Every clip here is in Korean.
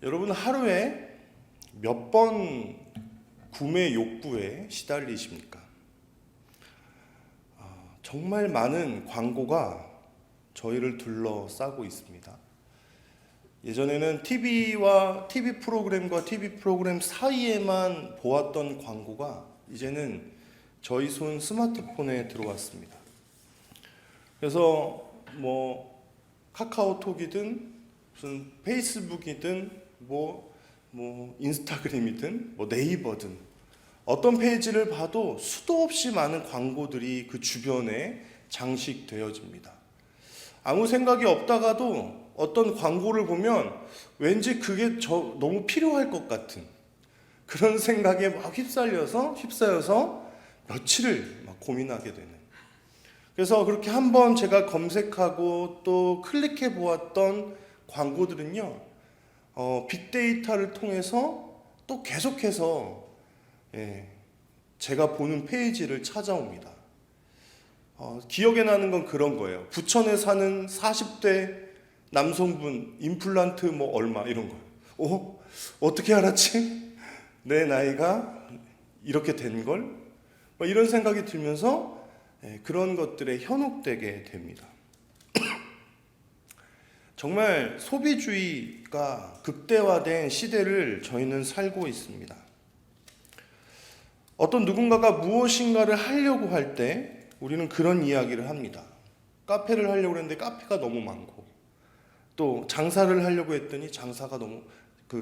여러분 하루에 몇 번 구매 욕구에 시달리십니까? 정말 많은 광고가 저희를 둘러싸고 있습니다. 예전에는 TV 프로그램과 TV 프로그램 사이에만 보았던 광고가 이제는 저희 손 스마트폰에 들어왔습니다. 그래서 카카오톡이든 무슨 페이스북이든 인스타그램이든 네이버든 어떤 페이지를 봐도 수도 없이 많은 광고들이 그 주변에 장식되어집니다. 아무 생각이 없다가도 어떤 광고를 보면 왠지 그게 너무 필요할 것 같은 그런 생각에 막 휩싸여서 며칠을 막 고민하게 되는. 그래서 그렇게 한번 제가 검색하고 또 클릭해 보았던 광고들은요, 빅데이터를 통해서 또 계속해서 제가 보는 페이지를 찾아옵니다. 기억에 나는 건 그런 거예요. 부천에 사는 40대 남성분 임플란트 얼마 이런 거예요. 어떻게 알았지? 내 나이가 이렇게 된 걸? 이런 생각이 들면서 그런 것들에 현혹되게 됩니다. 정말 소비주의가 극대화된 시대를 저희는 살고 있습니다. 어떤 누군가가 무엇인가를 하려고 할 때 우리는 그런 이야기를 합니다. 카페를 하려고 했는데 카페가 너무 많고, 또 장사를 하려고 했더니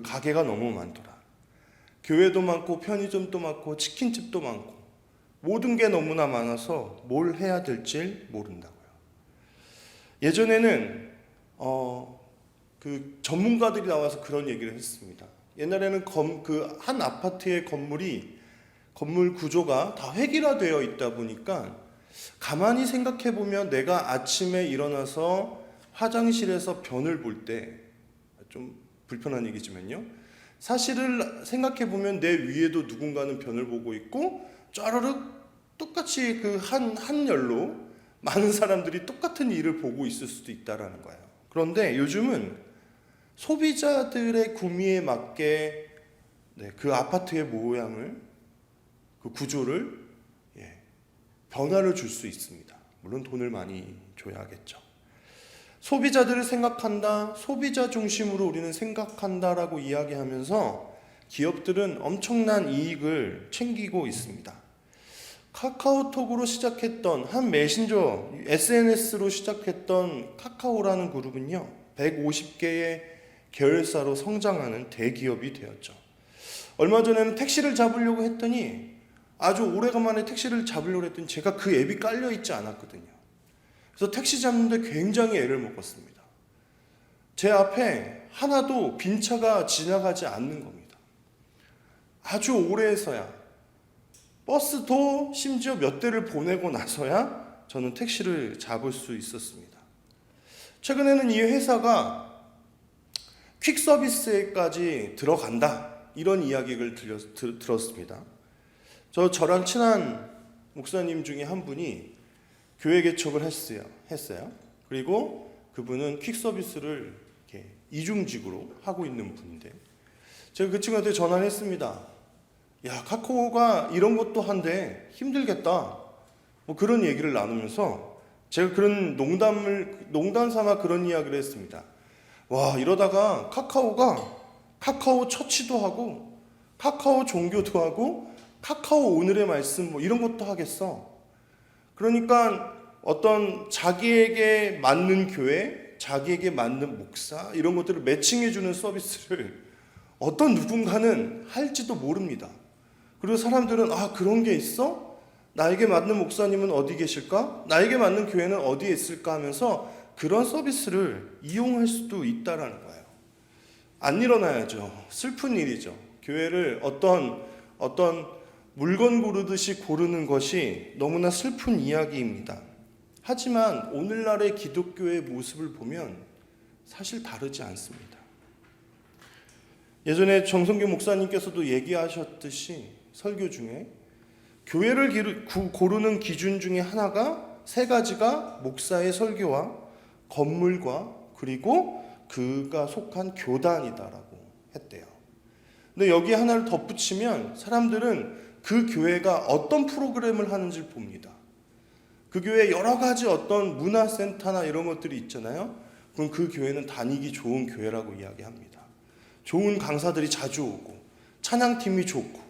가게가 너무 많더라. 교회도 많고 편의점도 많고 치킨집도 많고 모든 게 너무나 많아서 뭘 해야 될지 모른다고요. 예전에는 그 전문가들이 나와서 그런 얘기를 했습니다. 옛날에는 한 아파트의 건물 구조가 다 획일화되어 있다 보니까 가만히 생각해 보면 내가 아침에 일어나서 화장실에서 변을 볼 때, 좀 불편한 얘기지만요, 사실을 생각해 보면 내 위에도 누군가는 변을 보고 있고 쪼르륵 똑같이 그 한 열로 많은 사람들이 똑같은 일을 보고 있을 수도 있다라는 거예요. 그런데 요즘은 소비자들의 구미에 맞게 그 아파트의 모양을, 그 구조를 변화를 줄 수 있습니다. 물론 돈을 많이 줘야겠죠. 소비자들을 생각한다, 소비자 중심으로 우리는 생각한다라고 이야기하면서 기업들은 엄청난 이익을 챙기고 있습니다. 카카오톡으로 시작했던 한 메신저, SNS로 시작했던 카카오라는 그룹은요, 150개의 계열사로 성장하는 대기업이 되었죠. 얼마 전에는 택시를 잡으려고 했더니, 아주 오래간만에 택시를 잡으려고 했더니 제가 그 앱이 깔려있지 않았거든요. 그래서 택시 잡는데 굉장히 애를 먹었습니다. 제 앞에 하나도 빈 차가 지나가지 않는 겁니다. 아주 오래해서야, 버스도 심지어 몇 대를 보내고 나서야 저는 택시를 잡을 수 있었습니다. 최근에는 이 회사가 퀵 서비스에까지 들어간다, 이런 이야기를 들었습니다. 저랑 친한 목사님 중에 한 분이 교회 개척을 했어요. 그리고 그분은 퀵 서비스를 이렇게 이중직으로 하고 있는 분인데, 제가 그 친구한테 전화를 했습니다. 야, 카카오가 이런 것도 한데 힘들겠다, 그런 얘기를 나누면서 제가 그런 농담 삼아 그런 이야기를 했습니다. 와, 이러다가 카카오가 카카오 처치도 하고 카카오 종교도 하고 카카오 오늘의 말씀 이런 것도 하겠어. 그러니까 어떤 자기에게 맞는 교회, 자기에게 맞는 목사, 이런 것들을 매칭해주는 서비스를 어떤 누군가는 할지도 모릅니다. 그리고 사람들은 그런 게 있어? 나에게 맞는 목사님은 어디 계실까? 나에게 맞는 교회는 어디에 있을까? 하면서 그런 서비스를 이용할 수도 있다라는 거예요. 안 일어나야죠. 슬픈 일이죠. 교회를 어떤 물건 고르듯이 고르는 것이 너무나 슬픈 이야기입니다. 하지만 오늘날의 기독교의 모습을 보면 사실 다르지 않습니다. 예전에 정성규 목사님께서도 얘기하셨듯이 설교 중에 교회를 고르는 기준 중에 하나가 세 가지가 목사의 설교와 건물과 그리고 그가 속한 교단이다라고 했대요. 근데 여기 하나를 덧붙이면 사람들은 그 교회가 어떤 프로그램을 하는지를 봅니다. 그 교회에 여러 가지 어떤 문화센터나 이런 것들이 있잖아요. 그럼 그 교회는 다니기 좋은 교회라고 이야기합니다. 좋은 강사들이 자주 오고 찬양팀이 좋고,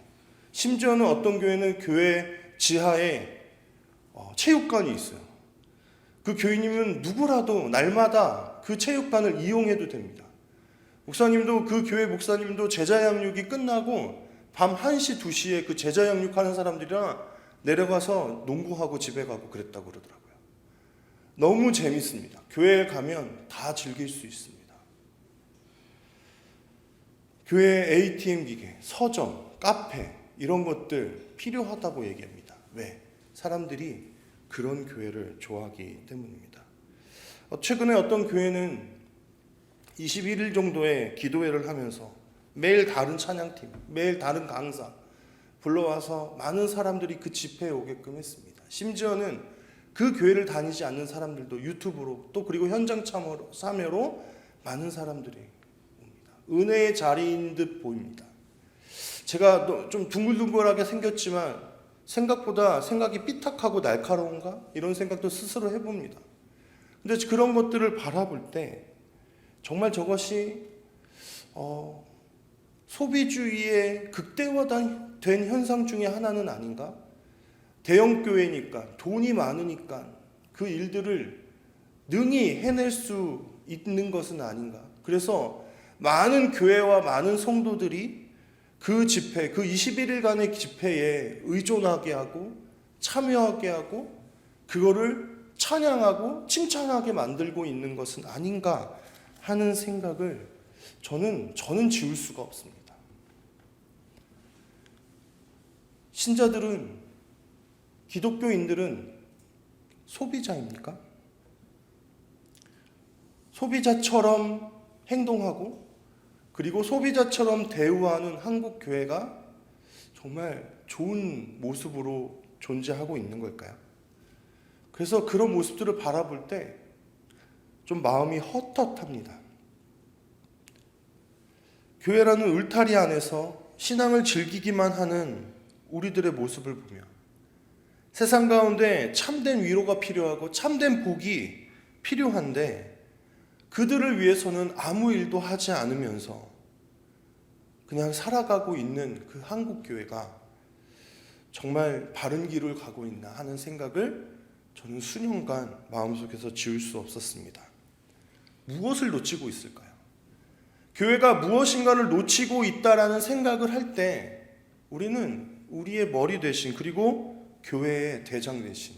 심지어는 어떤 교회는 교회 지하에 체육관이 있어요. 그 교인님은 누구라도 날마다 그 체육관을 이용해도 됩니다. 목사님도, 그 교회 목사님도 제자 양육이 끝나고 밤 1시, 2시에 그 제자 양육하는 사람들이랑 내려가서 농구하고 집에 가고 그랬다고 그러더라고요. 너무 재밌습니다. 교회에 가면 다 즐길 수 있습니다. 교회 ATM 기계, 서점, 카페 이런 것들 필요하다고 얘기합니다. 왜? 사람들이 그런 교회를 좋아하기 때문입니다. 최근에 어떤 교회는 21일 정도의 기도회를 하면서 매일 다른 찬양팀, 매일 다른 강사 불러와서 많은 사람들이 그 집회에 오게끔 했습니다. 심지어는 그 교회를 다니지 않는 사람들도 유튜브로, 또 그리고 현장 참여로 많은 사람들이 옵니다. 은혜의 자리인 듯 보입니다. 제가 좀 둥글둥글하게 생겼지만 생각보다 생각이 삐딱하고 날카로운가? 이런 생각도 스스로 해봅니다. 근데 그런 것들을 바라볼 때 정말 저것이 소비주의의 극대화된 현상 중에 하나는 아닌가? 대형 교회니까, 돈이 많으니까 그 일들을 능히 해낼 수 있는 것은 아닌가? 그래서 많은 교회와 많은 성도들이 그 집회, 그 21일간의 집회에 의존하게 하고 참여하게 하고 그거를 찬양하고 칭찬하게 만들고 있는 것은 아닌가 하는 생각을 저는 지울 수가 없습니다. 신자들은, 기독교인들은 소비자입니까? 소비자처럼 행동하고 그리고 소비자처럼 대우하는 한국 교회가 정말 좋은 모습으로 존재하고 있는 걸까요? 그래서 그런 모습들을 바라볼 때 좀 마음이 헛헛합니다. 교회라는 울타리 안에서 신앙을 즐기기만 하는 우리들의 모습을 보며 세상 가운데 참된 위로가 필요하고 참된 복이 필요한데 그들을 위해서는 아무 일도 하지 않으면서 그냥 살아가고 있는 그 한국 교회가 정말 바른 길을 가고 있나 하는 생각을 저는 수년간 마음속에서 지울 수 없었습니다. 무엇을 놓치고 있을까요? 교회가 무엇인가를 놓치고 있다라는 생각을 할 때 우리는 우리의 머리 대신, 그리고 교회의 대장 대신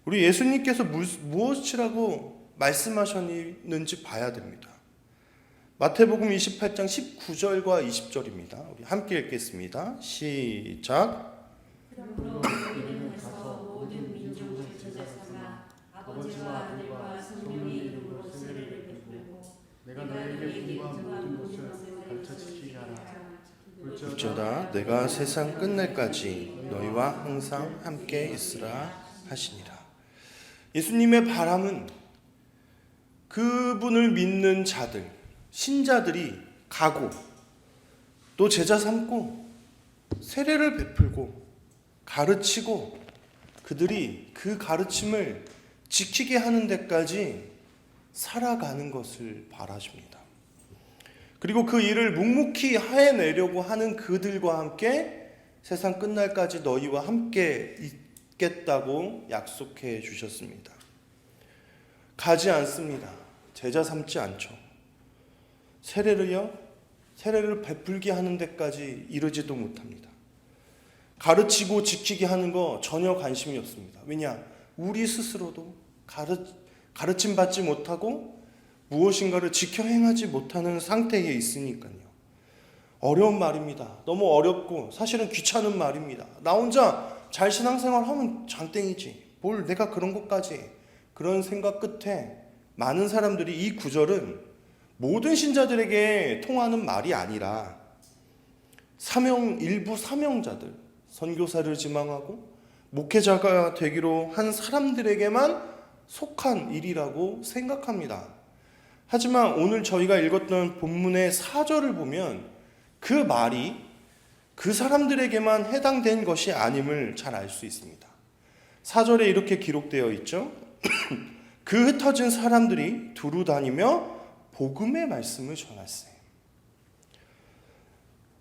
우리 예수님께서 무엇이라고 말씀하셨는지 봐야 됩니다. 마태복음 28장 19절과 20절입니다. 우리 함께 읽겠습니다. 시작. 그러므로 너희는 가서 모든 민족을 제자삼아 아버지와 아들과 성령의 이름으로 세례를 베풀고 내가 너희에게 분부한 모든 것을 가르쳐주게 하라. 어쩌다 내가 세상 끝날까지 너희와 항상 함께 있으라 하시니라. 예수님의 바람은 그분을 믿는 자들, 신자들이 가고 또 제자 삼고 세례를 베풀고 가르치고 그들이 그 가르침을 지키게 하는 데까지 살아가는 것을 바라십니다. 그리고 그 일을 묵묵히 해내려고 하는 그들과 함께 세상 끝날까지 너희와 함께 있겠다고 약속해 주셨습니다. 가지 않습니다. 제자 삼지 않죠. 세례를 베풀게 하는 데까지 이르지도 못합니다. 가르치고 지키게 하는 거 전혀 관심이 없습니다. 왜냐? 우리 스스로도 가르침 받지 못하고 무엇인가를 지켜 행하지 못하는 상태에 있으니까요. 어려운 말입니다. 너무 어렵고 사실은 귀찮은 말입니다. 나 혼자 잘 신앙생활하면 장땡이지. 뭘 내가 그런 것까지. 그런 생각 끝에 많은 사람들이 이 구절은 모든 신자들에게 통하는 말이 아니라 일부 사명자들, 선교사를 지망하고 목회자가 되기로 한 사람들에게만 속한 일이라고 생각합니다. 하지만 오늘 저희가 읽었던 본문의 4절을 보면 그 말이 그 사람들에게만 해당된 것이 아님을 잘 알 수 있습니다. 4절에 이렇게 기록되어 있죠. 그 흩어진 사람들이 두루 다니며 복음의 말씀을 전했어요.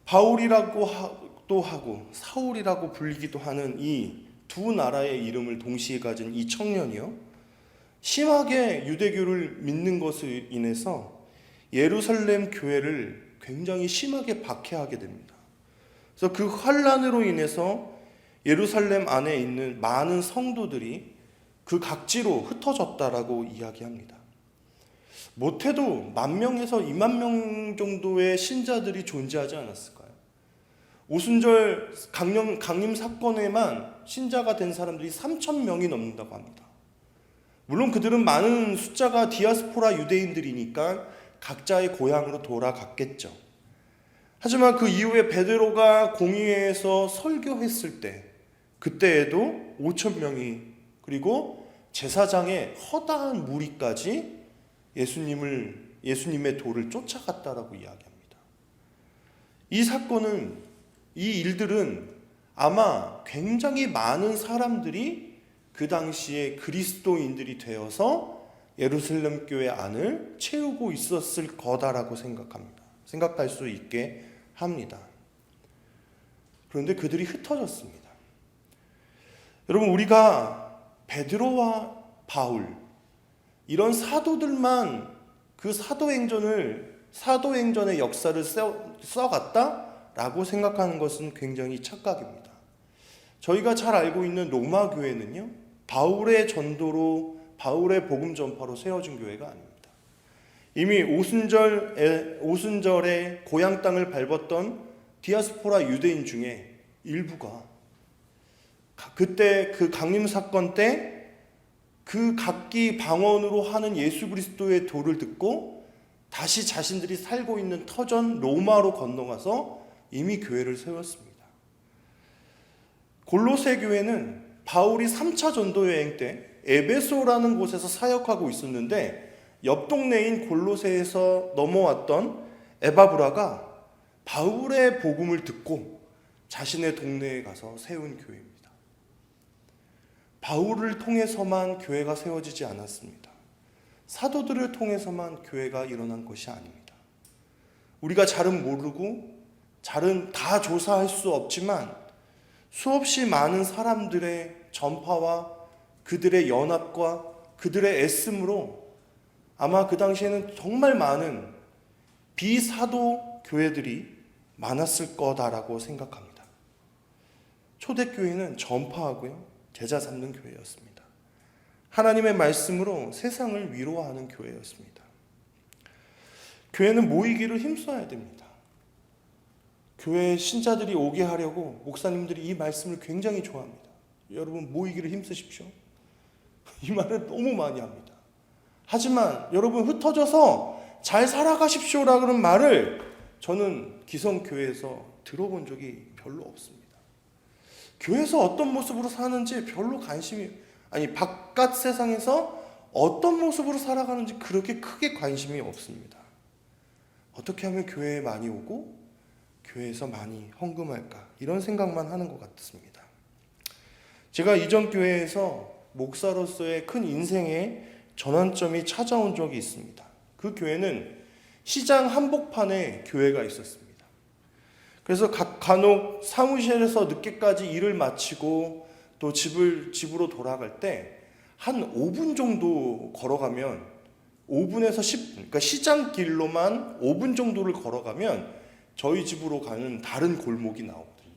바울이라고도 하고 사울이라고 불리기도 하는 이 두 나라의 이름을 동시에 가진 이 청년이요, 심하게 유대교를 믿는 것으로 인해서 예루살렘 교회를 굉장히 심하게 박해하게 됩니다. 그래서 그 환란으로 인해서 예루살렘 안에 있는 많은 성도들이 그 각지로 흩어졌다라고 이야기합니다. 못해도 10,000명에서 20,000명 정도의 신자들이 존재하지 않았을까요? 오순절 강림 사건에만 신자가 된 사람들이 3,000명이 넘는다고 합니다. 물론 그들은 많은 숫자가 디아스포라 유대인들이니까 각자의 고향으로 돌아갔겠죠. 하지만 그 이후에 베드로가 공의회에서 설교했을 때, 그때에도 5,000명이, 그리고 제사장의 허다한 무리까지 예수님의 도를 쫓아갔다라고 이야기합니다. 이 사건은, 이 일들은 아마 굉장히 많은 사람들이 그 당시에 그리스도인들이 되어서 예루살렘 교회 안을 채우고 있었을 거다라고 생각할 수 있게 합니다. 그런데 그들이 흩어졌습니다. 여러분, 우리가 베드로와 바울, 이런 사도들만 그 사도행전의 역사를 써갔다라고 생각하는 것은 굉장히 착각입니다. 저희가 잘 알고 있는 로마 교회는요, 바울의 전도로, 바울의 복음 전파로 세워진 교회가 아닙니다. 이미 오순절에 고향 땅을 밟았던 디아스포라 유대인 중에 일부가 그때 그 강림 사건 때 그 각기 방언으로 하는 예수 그리스도의 도를 듣고 다시 자신들이 살고 있는 터전 로마로 건너가서 이미 교회를 세웠습니다. 골로새 교회는 바울이 3차 전도 여행 때 에베소라는 곳에서 사역하고 있었는데, 옆 동네인 골로새에서 넘어왔던 에바브라가 바울의 복음을 듣고 자신의 동네에 가서 세운 교회입니다. 바울을 통해서만 교회가 세워지지 않았습니다. 사도들을 통해서만 교회가 일어난 것이 아닙니다. 우리가 잘은 모르고 잘은 다 조사할 수 없지만 수없이 많은 사람들의 전파와 그들의 연합과 그들의 애씀으로 아마 그 당시에는 정말 많은 비사도 교회들이 많았을 거다라고 생각합니다. 초대교회는 전파하고요, 제자 삼는 교회였습니다. 하나님의 말씀으로 세상을 위로하는 교회였습니다. 교회는 모이기를 힘써야 됩니다. 교회 신자들이 오게 하려고 목사님들이 이 말씀을 굉장히 좋아합니다. 여러분, 모이기를 힘쓰십시오. 이 말을 너무 많이 합니다. 하지만 여러분, 흩어져서 잘 살아가십시오라 그런 말을 저는 기성교회에서 들어본 적이 별로 없습니다. 교회에서 어떤 모습으로 사는지 별로 바깥 세상에서 어떤 모습으로 살아가는지 그렇게 크게 관심이 없습니다. 어떻게 하면 교회에 많이 오고 교회에서 많이 헌금할까, 이런 생각만 하는 것 같습니다. 제가 이전 교회에서 목사로서의 큰 인생의 전환점이 찾아온 적이 있습니다. 그 교회는 시장 한복판에 교회가 있었습니다. 그래서 간혹 사무실에서 늦게까지 일을 마치고 또 집으로 돌아갈 때 한 5분 정도 걸어가면, 5분에서 10분, 그러니까 시장길로만 5분 정도를 걸어가면 저희 집으로 가는 다른 골목이 나오거든요.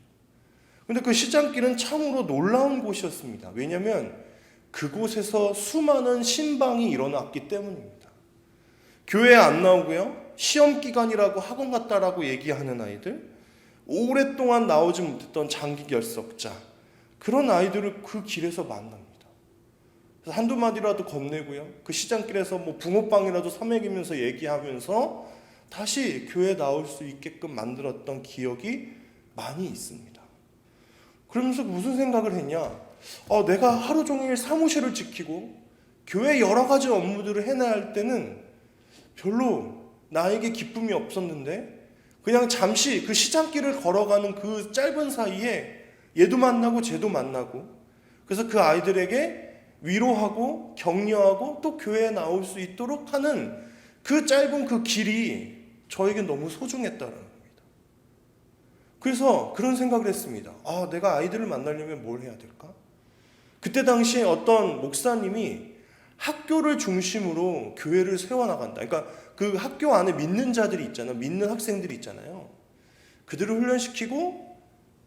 근데 그 시장길은 참으로 놀라운 곳이었습니다. 왜냐하면 그곳에서 수많은 신방이 일어났기 때문입니다. 교회에 안 나오고요, 시험 기간이라고 학원 갔다라고 얘기하는 아이들, 오랫동안 나오지 못했던 장기 결석자, 그런 아이들을 그 길에서 만납니다. 그래서 한두 마디라도 건네고요, 그 시장길에서 붕어빵이라도 사 먹이면서 얘기하면서 다시 교회에 나올 수 있게끔 만들었던 기억이 많이 있습니다. 그러면서 무슨 생각을 했냐, 내가 하루 종일 사무실을 지키고 교회 여러 가지 업무들을 해내야 할 때는 별로 나에게 기쁨이 없었는데 그냥 잠시 그 시장길을 걸어가는 그 짧은 사이에 얘도 만나고 쟤도 만나고, 그래서 그 아이들에게 위로하고 격려하고 또 교회에 나올 수 있도록 하는 그 짧은 그 길이 저에게 너무 소중했다는 겁니다. 그래서 그런 생각을 했습니다. 내가 아이들을 만나려면 뭘 해야 될까? 그때 당시에 어떤 목사님이 학교를 중심으로 교회를 세워나간다. 그러니까 그 학교 안에 믿는 자들이 있잖아요. 믿는 학생들이 있잖아요. 그들을 훈련시키고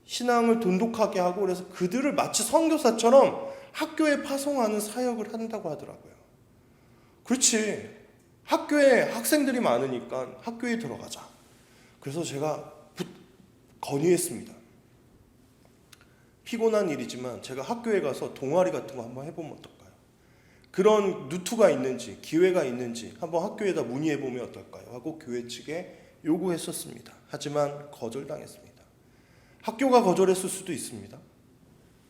신앙을 돈독하게 하고, 그래서 그들을 마치 선교사처럼 학교에 파송하는 사역을 한다고 하더라고요. 그렇지. 학교에 학생들이 많으니까 학교에 들어가자. 그래서 제가 건의했습니다. 피곤한 일이지만 제가 학교에 가서 동아리 같은 거 한번 해보면 어떨까요? 그런 루트가 있는지, 기회가 있는지 한번 학교에다 문의해보면 어떨까요? 하고 교회 측에 요구했었습니다. 하지만 거절당했습니다. 학교가 거절했을 수도 있습니다.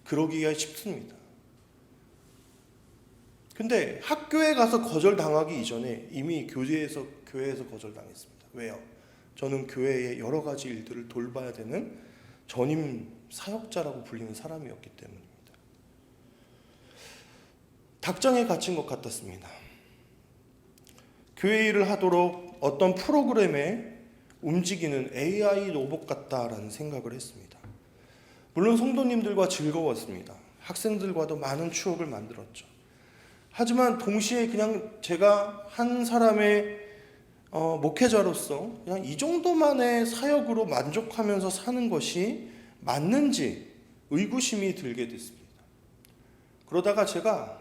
그러기가 쉽습니다. 근데 학교에 가서 거절당하기 이전에 이미 교회에서 거절당했습니다. 왜요? 저는 교회의 여러 가지 일들을 돌봐야 되는 전임 사역자라고 불리는 사람이었기 때문입니다. 닭장에 갇힌 것 같았습니다. 교회 일을 하도록 어떤 프로그램에 움직이는 AI 로봇 같다라는 생각을 했습니다. 물론 성도님들과 즐거웠습니다. 학생들과도 많은 추억을 만들었죠. 하지만 동시에 그냥 제가 한 사람의 목회자로서 그냥 이 정도만의 사역으로 만족하면서 사는 것이 맞는지 의구심이 들게 됐습니다. 그러다가 제가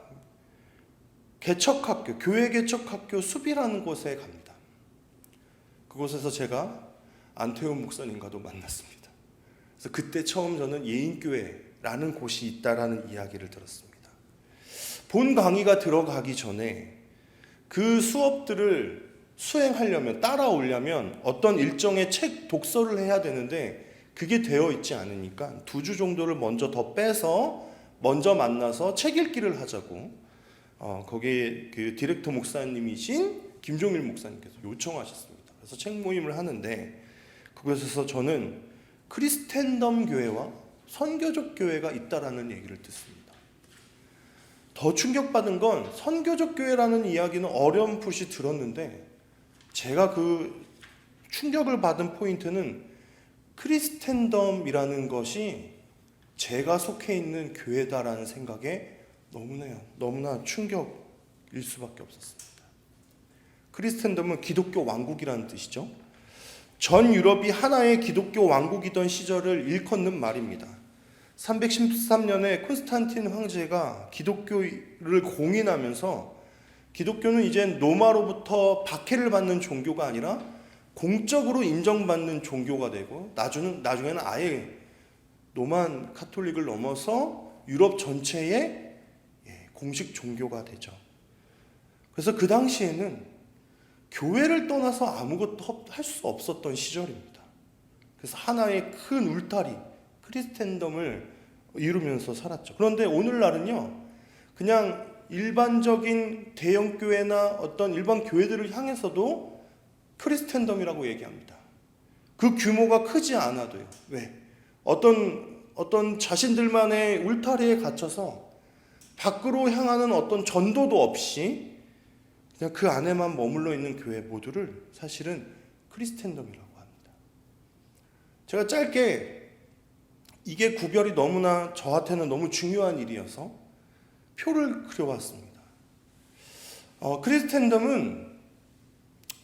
개척학교, 교회 개척학교 수비라는 곳에 갑니다. 그곳에서 제가 안태훈 목사님과도 만났습니다. 그래서 그때 처음 저는 예인교회라는 곳이 있다라는 이야기를 들었습니다. 본 강의가 들어가기 전에 그 수업들을 수행하려면, 따라오려면 어떤 일정의 책 독서를 해야 되는데 그게 되어 있지 않으니까 2주 정도를 먼저 더 빼서 먼저 만나서 책 읽기를 하자고 거기에 그 디렉터 목사님이신 김종일 목사님께서 요청하셨습니다. 그래서 책 모임을 하는데 그곳에서 저는 크리스텐덤 교회와 선교적 교회가 있다라는 얘기를 듣습니다. 더 충격받은 건 선교적 교회라는 이야기는 어렴풋이 들었는데 제가 그 충격을 받은 포인트는 크리스텐덤이라는 것이 제가 속해 있는 교회다라는 생각에 너무나 충격일 수밖에 없었습니다. 크리스텐덤은 기독교 왕국이라는 뜻이죠. 전 유럽이 하나의 기독교 왕국이던 시절을 일컫는 말입니다. 313년에 콘스탄틴 황제가 기독교를 공인하면서 기독교는 이제 로마로부터 박해를 받는 종교가 아니라 공적으로 인정받는 종교가 되고 나중에는 아예 로만 카톨릭을 넘어서 유럽 전체의 공식 종교가 되죠. 그래서 그 당시에는 교회를 떠나서 아무것도 할 수 없었던 시절입니다. 그래서 하나의 큰 울타리, 크리스텐덤을 이루면서 살았죠. 그런데 오늘날은요, 그냥 일반적인 대형교회나 어떤 일반 교회들을 향해서도 크리스텐덤이라고 얘기합니다. 그 규모가 크지 않아도요. 왜? 어떤 자신들만의 울타리에 갇혀서 밖으로 향하는 어떤 전도도 없이 그냥 그 안에만 머물러 있는 교회 모두를 사실은 크리스텐덤이라고 합니다. 제가 짧게 이게 구별이 너무나 저한테는 너무 중요한 일이어서 표를 그려봤습니다. 크리스텐덤은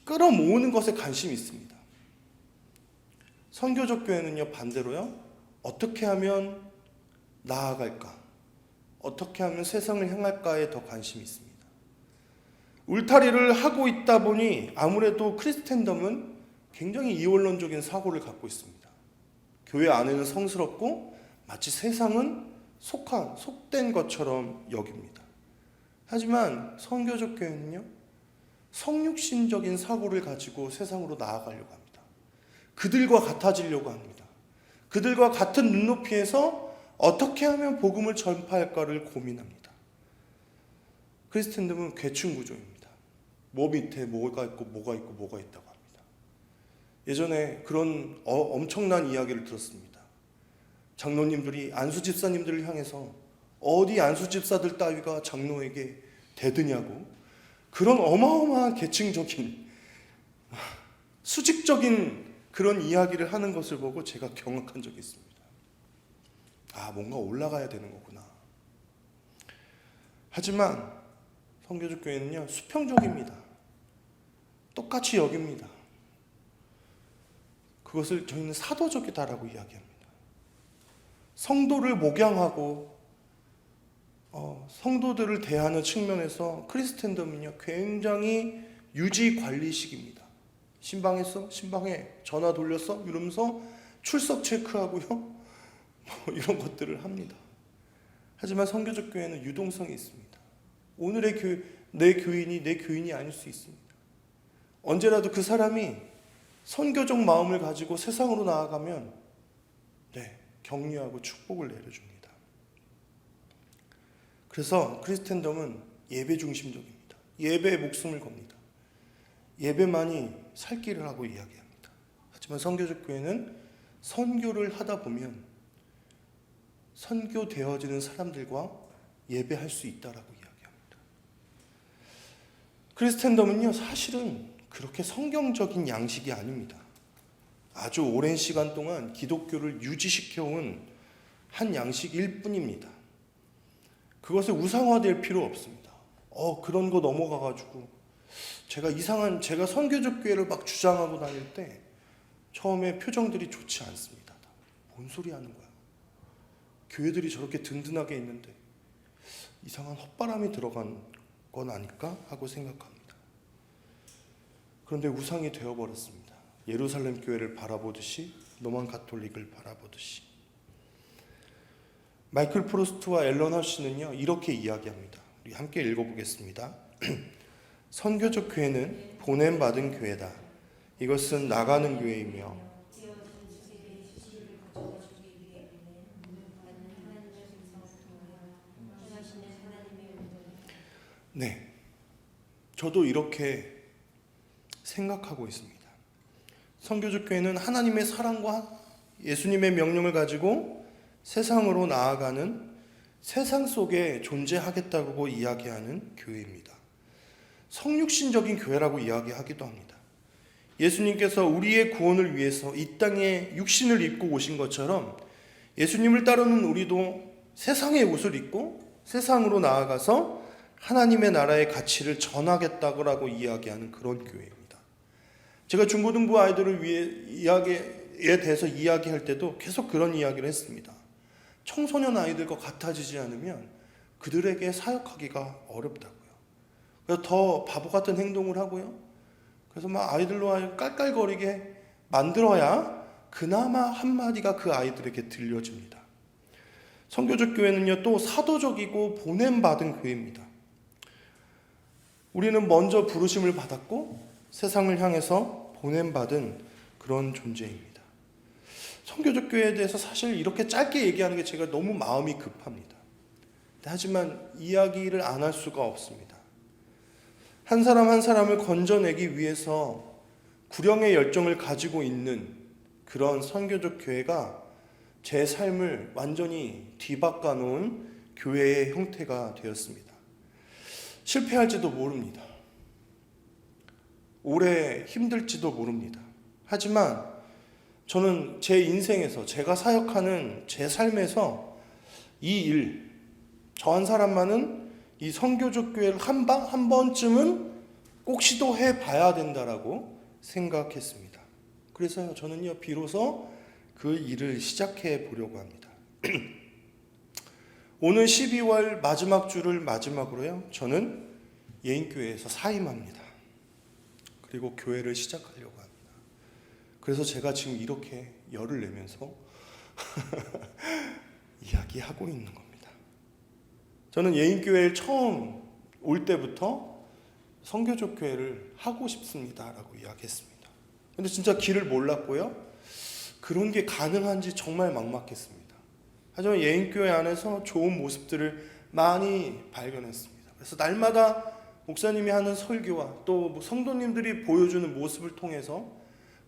끌어모으는 것에 관심이 있습니다. 선교적 교회는요, 반대로요, 어떻게 하면 나아갈까? 어떻게 하면 세상을 향할까에 더 관심이 있습니다. 울타리를 하고 있다 보니 아무래도 크리스텐덤은 굉장히 이원론적인 사고를 갖고 있습니다. 교회 안에는 성스럽고 마치 세상은 속된 것처럼 여깁니다. 하지만 선교적 교회는요, 성육신적인 사고를 가지고 세상으로 나아가려고 합니다. 그들과 같아지려고 합니다. 그들과 같은 눈높이에서 어떻게 하면 복음을 전파할까를 고민합니다. 크리스텐덤은 괴충 구조입니다. 뭐 밑에 뭐가 있고 뭐가 있고 뭐가 있다고 합니다. 예전에 그런 엄청난 이야기를 들었습니다. 장로님들이 안수 집사님들을 향해서 어디 안수 집사들 따위가 장로에게 대드냐고 그런 어마어마한 계층적인 수직적인 그런 이야기를 하는 것을 보고 제가 경악한 적이 있습니다. 아, 뭔가 올라가야 되는 거구나. 하지만 성교적 교회는요, 수평적입니다. 똑같이 여깁니다. 그것을 저희는 사도적이다라고 이야기합니다. 성도를 목양하고 성도들을 대하는 측면에서 크리스텐덤은요, 굉장히 유지관리식입니다. 신방했어? 신방해. 전화 돌렸어? 이러면서 출석 체크하고요. 뭐 이런 것들을 합니다. 하지만 성교적 교회는 유동성이 있습니다. 오늘의 내 교인이 내 교인이 아닐 수 있습니다. 언제라도 그 사람이 선교적 마음을 가지고 세상으로 나아가면 격려하고 축복을 내려줍니다. 그래서 크리스텐덤은 예배 중심적입니다. 예배에 목숨을 겁니다. 예배만이 살 길을 하고 이야기합니다. 하지만 선교적 교회는 선교를 하다 보면 선교되어지는 사람들과 예배할 수 있다라고 이야기합니다. 크리스텐덤은요, 사실은 그렇게 성경적인 양식이 아닙니다. 아주 오랜 시간 동안 기독교를 유지시켜온 한 양식일 뿐입니다. 그것을 우상화될 필요 없습니다. 그런 거 넘어가가지고 제가 선교적 교회를 막 주장하고 다닐 때 처음에 표정들이 좋지 않습니다. 뭔 소리 하는 거야? 교회들이 저렇게 든든하게 있는데 이상한 헛바람이 들어간 건 아닐까 하고 생각합니다. 그런데 우상이 되어버렸습니다. 예루살렘 교회를 바라보듯이 로만 가톨릭을 바라보듯이. 마이클 프로스트와 앨런 허시는요, 이렇게 이야기합니다. 우리 함께 읽어보겠습니다. 선교적 교회는 보냄받은 교회다. 이것은 나가는 교회이며 저도 이렇게 생각하고 있습니다. 선교적 교회는 하나님의 사랑과 예수님의 명령을 가지고 세상으로 나아가는 세상 속에 존재하겠다고 이야기하는 교회입니다. 성육신적인 교회라고 이야기하기도 합니다. 예수님께서 우리의 구원을 위해서 이 땅에 육신을 입고 오신 것처럼 예수님을 따르는 우리도 세상의 옷을 입고 세상으로 나아가서 하나님의 나라의 가치를 전하겠다고 이야기하는 그런 교회입니다. 제가 중고등부 아이들을 위해 이야기에 대해서 이야기할 때도 계속 그런 이야기를 했습니다. 청소년 아이들과 같아지지 않으면 그들에게 사역하기가 어렵다고요. 그래서 더 바보 같은 행동을 하고요. 그래서 막 아이들로 깔깔거리게 만들어야 그나마 한마디가 그 아이들에게 들려집니다. 선교적 교회는요, 또 사도적이고 보냄받은 교회입니다. 우리는 먼저 부르심을 받았고 세상을 향해서 보냄받은 그런 존재입니다. 선교적 교회에 대해서 사실 이렇게 짧게 얘기하는 게 제가 너무 마음이 급합니다. 하지만 이야기를 안 할 수가 없습니다. 한 사람 한 사람을 건져내기 위해서 구령의 열정을 가지고 있는 그런 선교적 교회가 제 삶을 완전히 뒤바꿔 놓은 교회의 형태가 되었습니다. 실패할지도 모릅니다. 오래 힘들지도 모릅니다. 하지만 저는 제 인생에서 제가 사역하는 제 삶에서 이 일, 저 한 사람만은 이 선교적 교회를 한 번쯤은 꼭 시도해 봐야 된다라고 생각했습니다. 그래서 저는요, 비로소 그 일을 시작해 보려고 합니다. 오늘 12월 마지막 주를 마지막으로요, 저는 예인교회에서 사임합니다. 그리고 교회를 시작하려고 합니다. 그래서 제가 지금 이렇게 열을 내면서 이야기하고 있는 겁니다. 저는 예인교회에 처음 올 때부터 선교적 교회를 하고 싶습니다라고 이야기했습니다. 근데 진짜 길을 몰랐고요. 그런 게 가능한지 정말 막막했습니다. 하지만 예인교회 안에서 좋은 모습들을 많이 발견했습니다. 그래서 날마다 목사님이 하는 설교와 또 성도님들이 보여주는 모습을 통해서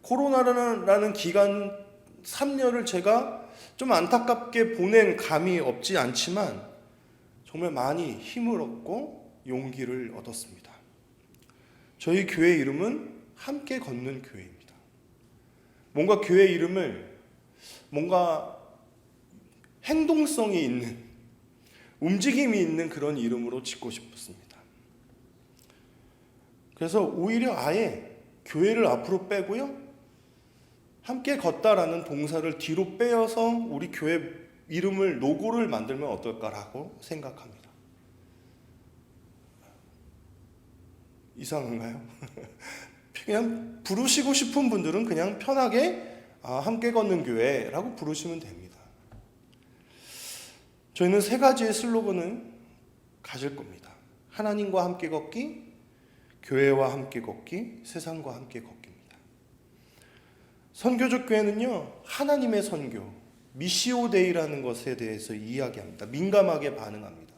코로나라는 기간 3년을 제가 좀 안타깝게 보낸 감이 없지 않지만 정말 많이 힘을 얻고 용기를 얻었습니다. 저희 교회 이름은 함께 걷는 교회입니다. 뭔가 교회 이름을 뭔가 행동성이 있는, 움직임이 있는 그런 이름으로 짓고 싶었습니다. 그래서 오히려 아예 교회를 앞으로 빼고요, 함께 걷다라는 동사를 뒤로 빼어서 우리 교회 이름을, 로고를 만들면 어떨까라고 생각합니다. 이상한가요? 그냥 부르시고 싶은 분들은 그냥 편하게 함께 걷는 교회라고 부르시면 됩니다. 저희는 3가지의 슬로건을 가질 겁니다. 하나님과 함께 걷기, 교회와 함께 걷기, 세상과 함께 걷기입니다. 선교적 교회는요, 하나님의 선교, 미시오데이라는 것에 대해서 이야기합니다. 민감하게 반응합니다.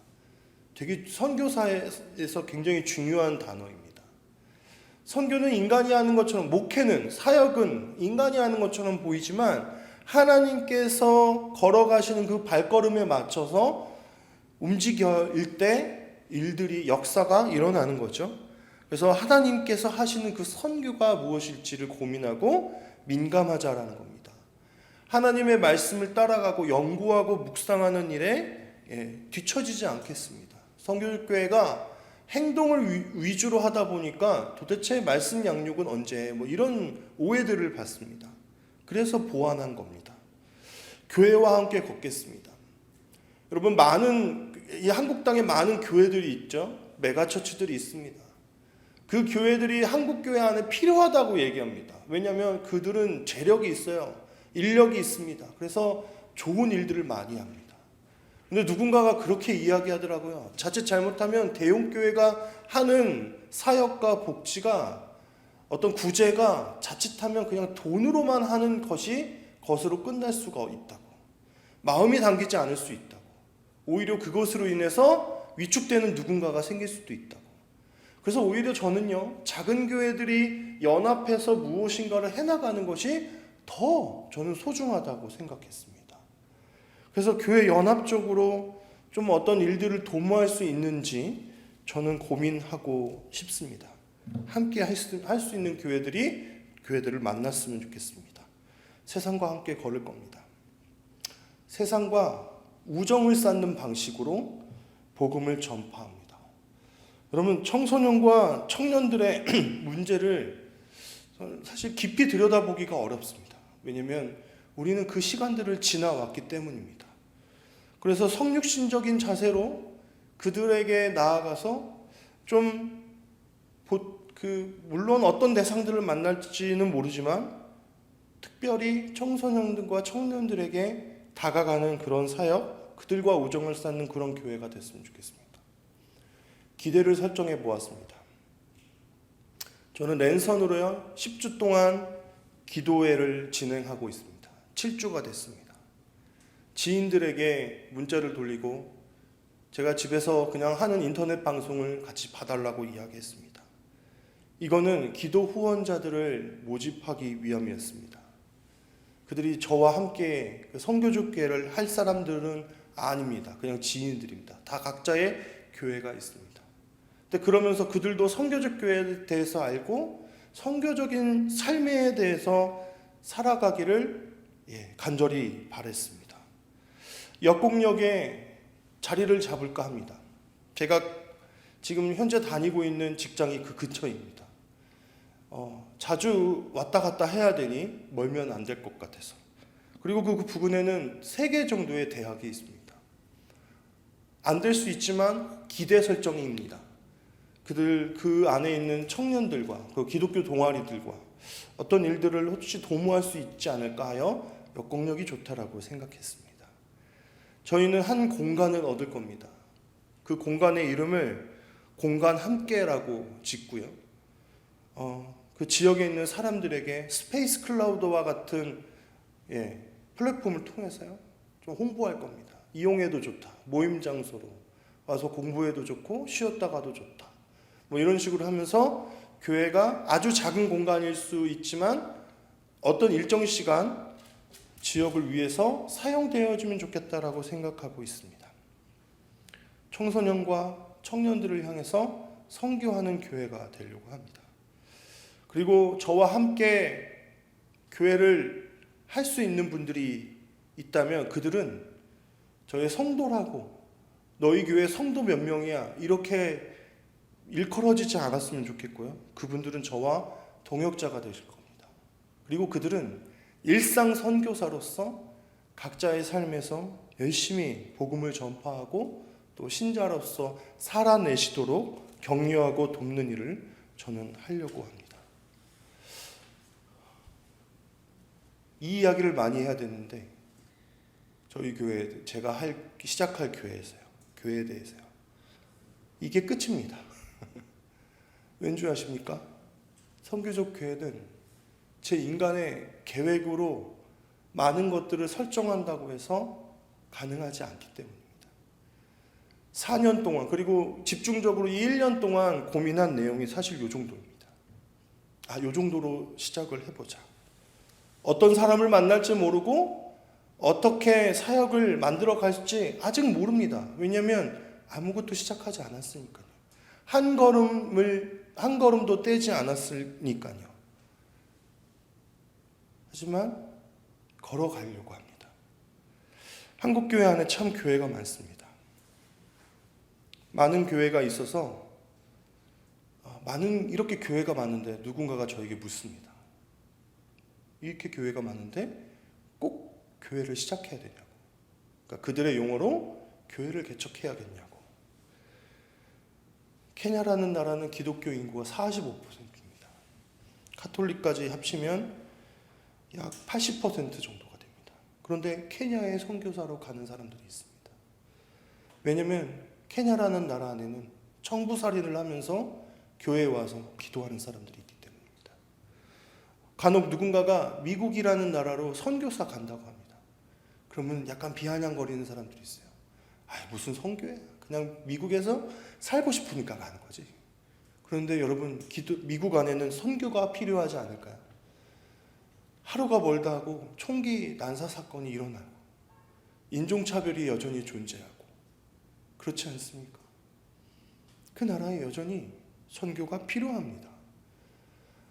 되게 선교사에서 굉장히 중요한 단어입니다. 선교는 인간이 하는 것처럼, 목회는, 사역은 인간이 하는 것처럼 보이지만 하나님께서 걸어가시는 그 발걸음에 맞춰서 움직일 때 일들이, 역사가 일어나는 거죠. 그래서 하나님께서 하시는 그 선교가 무엇일지를 고민하고 민감하자라는 겁니다. 하나님의 말씀을 따라가고 연구하고 묵상하는 일에 뒤처지지 않겠습니다. 선교교회가 행동을 위주로 하다 보니까 도대체 말씀 양육은 언제, 이런 오해들을 받습니다. 그래서 보완한 겁니다. 교회와 함께 걷겠습니다. 여러분, 이 한국 땅에 많은 교회들이 있죠. 메가처치들이 있습니다. 그 교회들이 한국 교회 안에 필요하다고 얘기합니다. 왜냐하면 그들은 재력이 있어요. 인력이 있습니다. 그래서 좋은 일들을 많이 합니다. 근데 누군가가 그렇게 이야기하더라고요. 자칫 잘못하면 대형교회가 하는 사역과 복지가, 어떤 구제가 자칫하면 그냥 돈으로만 하는 것으로 끝날 수가 있다고. 마음이 담기지 않을 수 있다고. 오히려 그것으로 인해서 위축되는 누군가가 생길 수도 있다고. 그래서 오히려 저는요, 작은 교회들이 연합해서 무엇인가를 해나가는 것이 더 저는 소중하다고 생각했습니다. 그래서 교회 연합적으로 좀 어떤 일들을 도모할 수 있는지 저는 고민하고 싶습니다. 함께 할 수 있는 교회들을 만났으면 좋겠습니다. 세상과 함께 걸을 겁니다. 세상과 우정을 쌓는 방식으로 복음을 전파합니다. 여러분, 청소년과 청년들의 문제를 사실 깊이 들여다보기가 어렵습니다. 왜냐하면 우리는 그 시간들을 지나왔기 때문입니다. 그래서 성육신적인 자세로 그들에게 나아가서 물론 어떤 대상들을 만날지는 모르지만 특별히 청소년들과 청년들에게 다가가는 그런 사역, 그들과 우정을 쌓는 그런 교회가 됐으면 좋겠습니다. 기대를 설정해 보았습니다. 저는 랜선으로요 10주 동안 기도회를 진행하고 있습니다. 7주가 됐습니다. 지인들에게 문자를 돌리고 제가 집에서 그냥 하는 인터넷 방송을 같이 봐달라고 이야기했습니다. 이거는 기도 후원자들을 모집하기 위함이었습니다. 그들이 저와 함께 선교적 교회를 할 사람들은 아닙니다. 그냥 지인들입니다. 다 각자의 교회가 있습니다. 근데 그러면서 그들도 선교적 교회에 대해서 알고 선교적인 삶에 대해서 살아가기를 간절히 바랬습니다. 역곡역에 자리를 잡을까 합니다. 제가 지금 현재 다니고 있는 직장이 그 근처입니다. 자주 왔다 갔다 해야 되니 멀면 안 될 것 같아서. 그리고 그 부근에는 3개 정도의 대학이 있습니다. 안 될 수 있지만 기대 설정입니다. 그 안에 있는 청년들과 그 기독교 동아리들과 어떤 일들을 혹시 도모할 수 있지 않을까 하여 역곡역이 좋다라고 생각했습니다. 저희는 한 공간을 얻을 겁니다. 그 공간의 이름을 공간 함께라고 짓고요. 그 지역에 있는 사람들에게 스페이스 클라우드와 같은 플랫폼을 통해서요 좀 홍보할 겁니다. 이용해도 좋다. 모임 장소로 와서 공부해도 좋고 쉬었다가도 좋다. 뭐 이런 식으로 하면서 교회가 아주 작은 공간일 수 있지만 어떤 일정 시간 지역을 위해서 사용되어지면 좋겠다라고 생각하고 있습니다. 청소년과 청년들을 향해서 선교하는 교회가 되려고 합니다. 그리고 저와 함께 교회를 할 수 있는 분들이 있다면 그들은 저의 성도라고, 너희 교회 성도 몇 명이야, 이렇게 일컬어지지 않았으면 좋겠고요. 그분들은 저와 동역자가 되실 겁니다. 그리고 그들은 일상 선교사로서 각자의 삶에서 열심히 복음을 전파하고 또 신자로서 살아내시도록 격려하고 돕는 일을 저는 하려고 합니다. 이 이야기를 많이 해야 되는데 저희 교회, 제가 시작할 교회에 대해서요. 이게 끝입니다. 왠지 아십니까? 선교적 교회는 제 인간의 계획으로 많은 것들을 설정한다고 해서 가능하지 않기 때문입니다. 4년 동안, 그리고 집중적으로 1년 동안 고민한 내용이 사실 요 정도입니다. 요 정도로 시작을 해보자. 어떤 사람을 만날지 모르고 어떻게 사역을 만들어 갈지 아직 모릅니다. 왜냐하면 아무것도 시작하지 않았으니까요. 한 걸음도 떼지 않았으니까요. 하지만 걸어가려고 합니다. 한국 교회 안에 참 교회가 많습니다. 많은 교회가 있어서 이렇게 교회가 많은데 누군가가 저에게 묻습니다. 이렇게 교회가 많은데 꼭 교회를 시작해야 되냐고. 그러니까 그들의 용어로 교회를 개척해야겠냐고. 케냐라는 나라는 기독교 인구가 45%입니다. 카톨릭까지 합치면 약 80% 정도가 됩니다. 그런데 케냐에 선교사로 가는 사람들이 있습니다. 왜냐하면 케냐라는 나라 안에는 청부살인을 하면서 교회에 와서 기도하는 사람들이 있기 때문입니다. 간혹 누군가가 미국이라는 나라로 선교사 간다고 합니다. 그러면 약간 비아냥거리는 사람들이 있어요. 무슨 선교야? 그냥 미국에서 살고 싶으니까 가는 거지. 그런데 여러분, 미국 안에는 선교가 필요하지 않을까요? 하루가 멀다 하고 총기 난사 사건이 일어나고 인종차별이 여전히 존재하고 그렇지 않습니까? 그 나라에 여전히 선교가 필요합니다.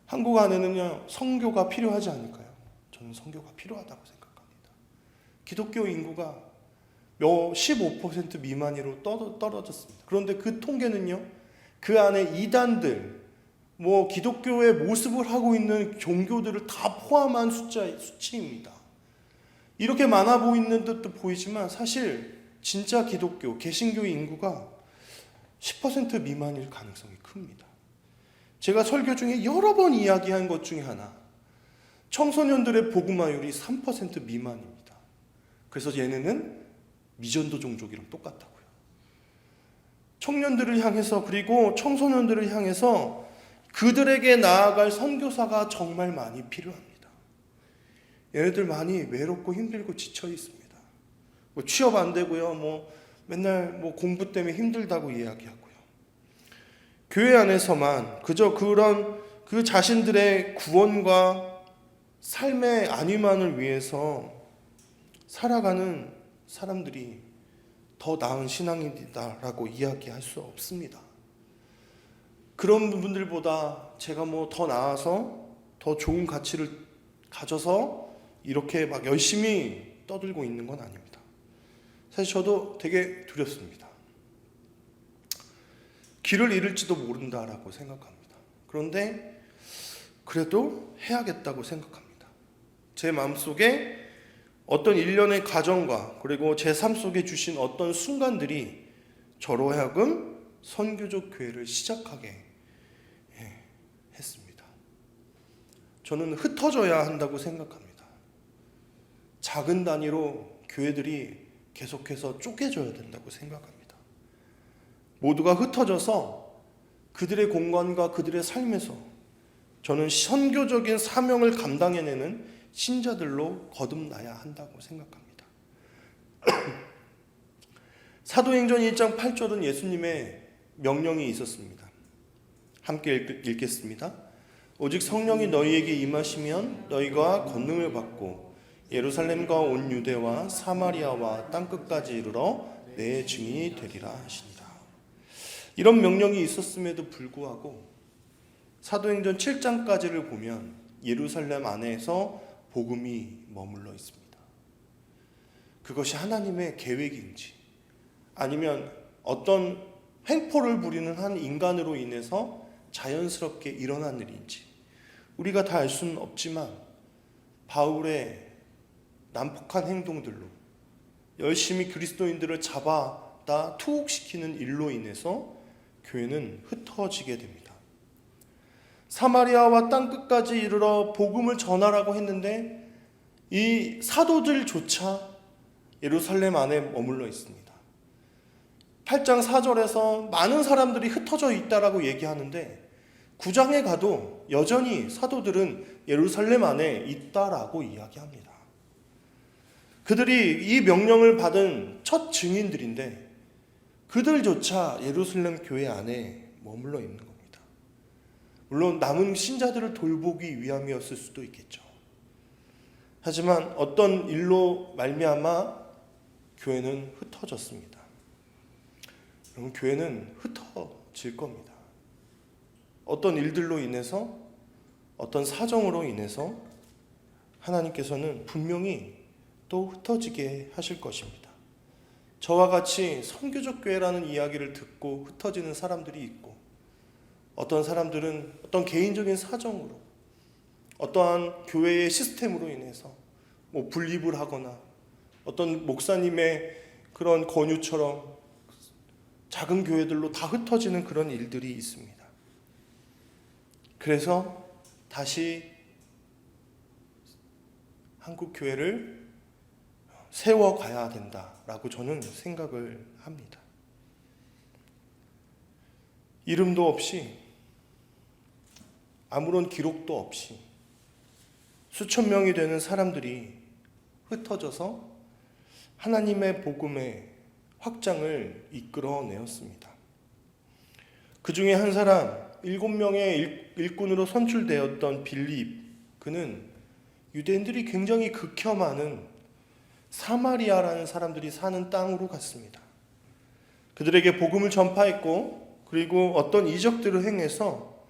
한국 안에는요, 선교가 필요하지 않을까요? 저는 선교가 필요하다고 생각합니다. 기독교 인구가 15% 미만으로 떨어졌습니다. 그런데 그 통계는요, 그 안에 이단들, 기독교의 모습을 하고 있는 종교들을 다 포함한 수치입니다. 이렇게 많아 보이는 듯도 보이지만 사실 진짜 기독교, 개신교 인구가 10% 미만일 가능성이 큽니다. 제가 설교 중에 여러 번 이야기한 것 중에 하나, 청소년들의 복음화율이 3% 미만입니다. 그래서 얘네는 미전도 종족이랑 똑같다고요. 청년들을 향해서, 그리고 청소년들을 향해서 그들에게 나아갈 선교사가 정말 많이 필요합니다. 얘네들 많이 외롭고 힘들고 지쳐 있습니다. 취업 안 되고요. 맨날 공부 때문에 힘들다고 이야기하고요. 교회 안에서만 그저 그 자신들의 구원과 삶의 안위만을 위해서 살아가는 사람들이 더 나은 신앙인이다라고 이야기할 수 없습니다. 그런 분들보다 제가 더 나아서 더 좋은 가치를 가져서 이렇게 막 열심히 떠들고 있는 건 아닙니다. 사실 저도 되게 두렵습니다. 길을 잃을지도 모른다라고 생각합니다. 그런데 그래도 해야겠다고 생각합니다. 제 마음속에 어떤 일련의 과정과 그리고 제 삶 속에 주신 어떤 순간들이 저로 하여금 선교적 교회를 시작하게 했습니다. 저는 흩어져야 한다고 생각합니다. 작은 단위로 교회들이 계속해서 쪼개져야 된다고 생각합니다. 모두가 흩어져서 그들의 공간과 그들의 삶에서 저는 선교적인 사명을 감당해내는 신자들로 거듭나야 한다고 생각합니다. 사도행전 1장 8절은 예수님의 명령이 있었습니다. 함께 읽겠습니다. 오직 성령이 너희에게 임하시면 너희가 권능을 받고 예루살렘과 온 유대와 사마리아와 땅끝까지 이르러 내 증인이 되리라 하시니라. 이런 명령이 있었음에도 불구하고 사도행전 7장까지를 보면 예루살렘 안에서 복음이 머물러 있습니다. 그것이 하나님의 계획인지 아니면 어떤 횡포를 부리는 한 인간으로 인해서 자연스럽게 일어난 일인지 우리가 다 알 수는 없지만 바울의 난폭한 행동들로 열심히 그리스도인들을 잡아다 투옥시키는 일로 인해서 교회는 흩어지게 됩니다. 사마리아와 땅끝까지 이르러 복음을 전하라고 했는데 이 사도들조차 예루살렘 안에 머물러 있습니다. 8장 4절에서 많은 사람들이 흩어져 있다라고 얘기하는데 9장에 가도 여전히 사도들은 예루살렘 안에 있다라고 이야기합니다. 그들이 이 명령을 받은 첫 증인들인데 그들조차 예루살렘 교회 안에 머물러 있는 겁니다. 물론 남은 신자들을 돌보기 위함이었을 수도 있겠죠. 하지만 어떤 일로 말미암아 교회는 흩어졌습니다. 여러분, 교회는 흩어질 겁니다. 어떤 일들로 인해서, 어떤 사정으로 인해서 하나님께서는 분명히 또 흩어지게 하실 것입니다. 저와 같이 선교적 교회라는 이야기를 듣고 흩어지는 사람들이 있고, 어떤 사람들은 어떤 개인적인 사정으로, 어떠한 교회의 시스템으로 인해서 분립을 하거나 어떤 목사님의 그런 권유처럼 작은 교회들로 다 흩어지는 그런 일들이 있습니다. 그래서 다시 한국 교회를 세워가야 된다라고 저는 생각을 합니다. 이름도 없이 아무런 기록도 없이 수천 명이 되는 사람들이 흩어져서 하나님의 복음의 확장을 이끌어내었습니다. 그 중에 한 사람, 7명의 일꾼으로 선출되었던 빌립, 그는 유대인들이 굉장히 극혐하는 사마리아라는 사람들이 사는 땅으로 갔습니다. 그들에게 복음을 전파했고, 그리고 어떤 이적들을 행해서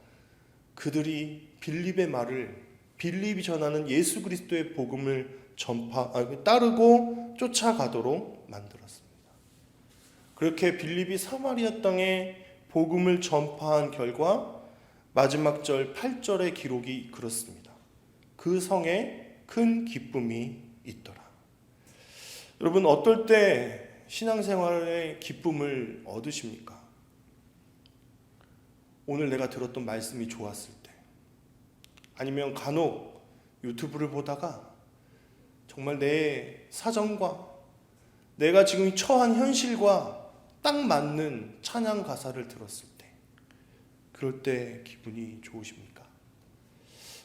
그들이 빌립의 말을, 빌립이 전하는 예수 그리스도의 복음을 따르고 쫓아가도록 만들었습니다. 그렇게 빌립이 사마리아 땅에 복음을 전파한 결과 마지막 절 8절의 기록이 그렇습니다. 그 성에 큰 기쁨이 있더라. 여러분, 어떨 때 신앙생활의 기쁨을 얻으십니까? 오늘 내가 들었던 말씀이 좋았을 때, 아니면 간혹 유튜브를 보다가 정말 내 사정과 내가 지금 처한 현실과 딱 맞는 찬양 가사를 들었을 때, 그럴 때 기분이 좋으십니까?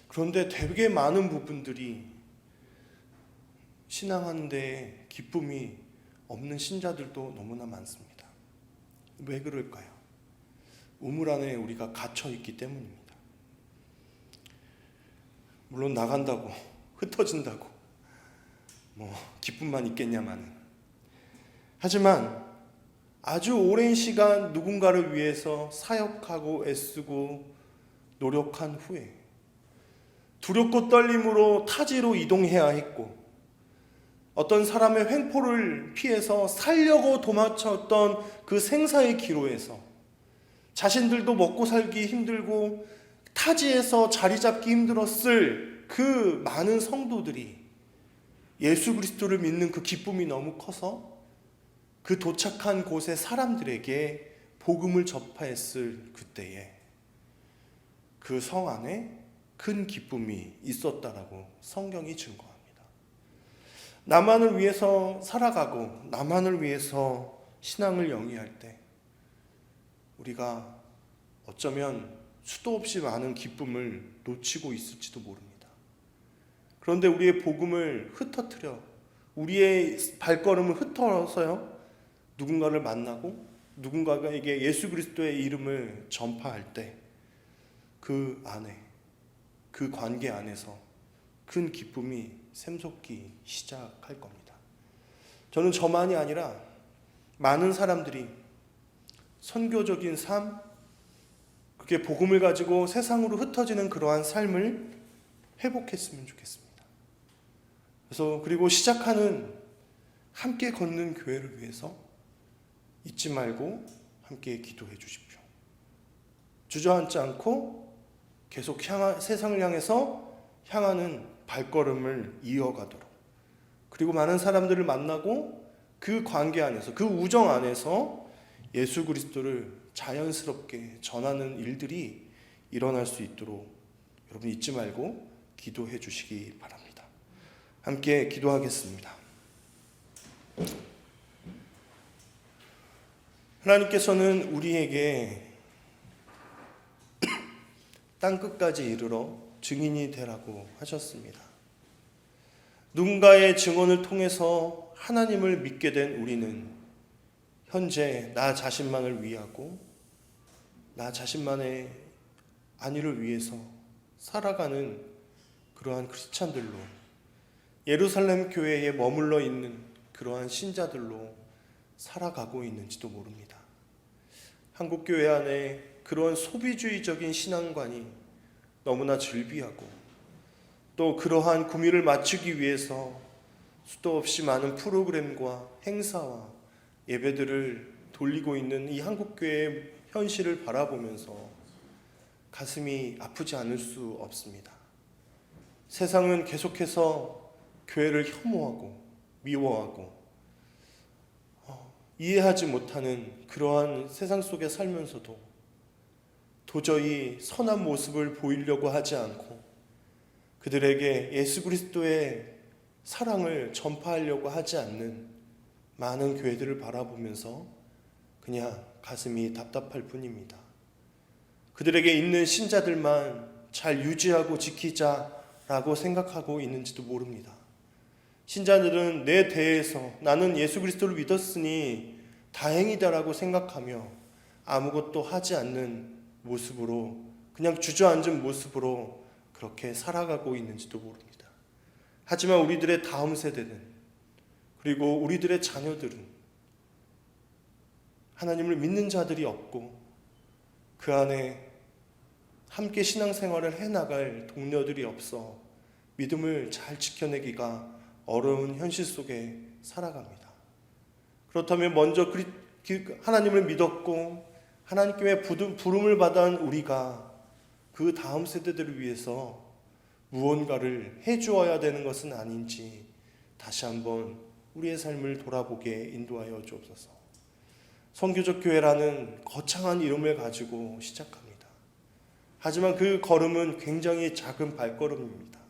그런데 되게 많은 부분들이 신앙하는데 기쁨이 없는 신자들도 너무나 많습니다. 왜 그럴까요? 우물 안에 우리가 갇혀 있기 때문입니다. 물론 나간다고, 흩어진다고 기쁨만 있겠냐마는. 하지만 아주 오랜 시간 누군가를 위해서 사역하고 애쓰고 노력한 후에 두렵고 떨림으로 타지로 이동해야 했고, 어떤 사람의 횡포를 피해서 살려고 도망쳤던 그 생사의 기로에서 자신들도 먹고 살기 힘들고 타지에서 자리 잡기 힘들었을 그 많은 성도들이 예수 그리스도를 믿는 그 기쁨이 너무 커서 그 도착한 곳의 사람들에게 복음을 전파했을 그때에 그 성 안에 큰 기쁨이 있었다라고 성경이 증거합니다. 나만을 위해서 살아가고 나만을 위해서 신앙을 영위할 때 우리가 어쩌면 수도 없이 많은 기쁨을 놓치고 있을지도 모릅니다. 그런데 우리의 복음을 흩어뜨려, 우리의 발걸음을 흩어서요, 누군가를 만나고 누군가에게 예수 그리스도의 이름을 전파할 때 그 안에, 그 관계 안에서 큰 기쁨이 샘솟기 시작할 겁니다. 저는 저만이 아니라 많은 사람들이 선교적인 삶, 그게 복음을 가지고 세상으로 흩어지는 그러한 삶을 회복했으면 좋겠습니다. 그리고 시작하는 함께 걷는 교회를 위해서 잊지 말고 함께 기도해 주십시오. 주저앉지 않고 계속 세상을 향해서 향하는 발걸음을 이어가도록, 그리고 많은 사람들을 만나고 그 관계 안에서, 그 우정 안에서 예수 그리스도를 자연스럽게 전하는 일들이 일어날 수 있도록 여러분 잊지 말고 기도해 주시기 바랍니다. 함께 기도하겠습니다. 하나님께서는 우리에게 땅끝까지 이르러 증인이 되라고 하셨습니다. 누군가의 증언을 통해서 하나님을 믿게 된 우리는 현재 나 자신만을 위하고 나 자신만의 안위를 위해서 살아가는 그러한 크리스찬들로, 예루살렘 교회에 머물러 있는 그러한 신자들로 살아가고 있는지도 모릅니다. 한국 교회 안에 그러한 소비주의적인 신앙관이 너무나 즐비하고, 또 그러한 구미를 맞추기 위해서 수도 없이 많은 프로그램과 행사와 예배들을 돌리고 있는 이 한국 교회의 현실을 바라보면서 가슴이 아프지 않을 수 없습니다. 세상은 계속해서 교회를 혐오하고 미워하고 이해하지 못하는 그러한 세상 속에 살면서도 도저히 선한 모습을 보이려고 하지 않고 그들에게 예수 그리스도의 사랑을 전파하려고 하지 않는 많은 교회들을 바라보면서 그냥 가슴이 답답할 뿐입니다. 그들에게 있는 신자들만 잘 유지하고 지키자라고 생각하고 있는지도 모릅니다. 신자들은 내 대해서 나는 예수 그리스도를 믿었으니 다행이다라고 생각하며 아무것도 하지 않는 모습으로, 그냥 주저앉은 모습으로 그렇게 살아가고 있는지도 모릅니다. 하지만 우리들의 다음 세대는, 그리고 우리들의 자녀들은 하나님을 믿는 자들이 없고 그 안에 함께 신앙생활을 해나갈 동료들이 없어 믿음을 잘 지켜내기가 어려운 현실 속에 살아갑니다. 그렇다면 먼저 하나님을 믿었고 하나님께 부름을 받은 우리가 그 다음 세대들을 위해서 무언가를 해주어야 되는 것은 아닌지 다시 한번 우리의 삶을 돌아보게 인도하여 주옵소서. 선교적 교회라는 거창한 이름을 가지고 시작합니다. 하지만 그 걸음은 굉장히 작은 발걸음입니다.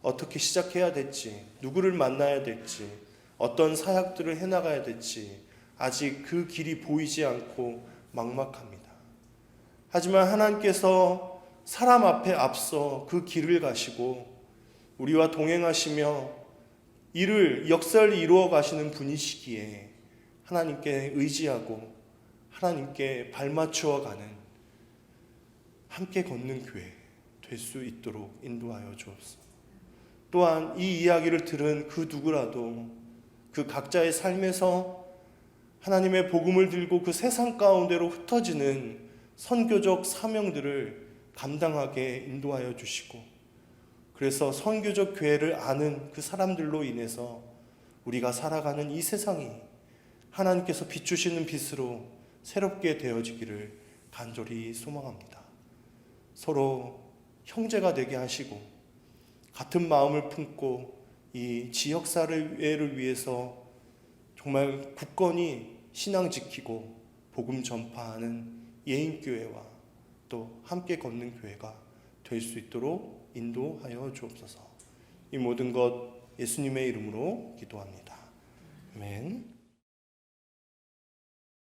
어떻게 시작해야 될지, 누구를 만나야 될지, 어떤 사역들을 해나가야 될지 아직 그 길이 보이지 않고 막막합니다. 하지만 하나님께서 사람 앞에 앞서 그 길을 가시고 우리와 동행하시며 역사를 이루어 가시는 분이시기에 하나님께 의지하고 하나님께 발맞추어 가는 함께 걷는 교회 될 수 있도록 인도하여 주옵소서. 또한 이 이야기를 들은 그 누구라도 그 각자의 삶에서 하나님의 복음을 들고 그 세상 가운데로 흩어지는 선교적 사명들을 감당하게 인도하여 주시고, 그래서 선교적 교회를 아는 그 사람들로 인해서 우리가 살아가는 이 세상이 하나님께서 비추시는 빛으로 새롭게 되어지기를 간절히 소망합니다. 서로 형제가 되게 하시고 같은 마음을 품고 이 지역사회를 위해서 정말 굳건히 신앙 지키고 복음 전파하는 예인교회와 또 함께 걷는 교회가 될 수 있도록 인도하여 주옵소서. 이 모든 것 예수님의 이름으로 기도합니다. 아멘.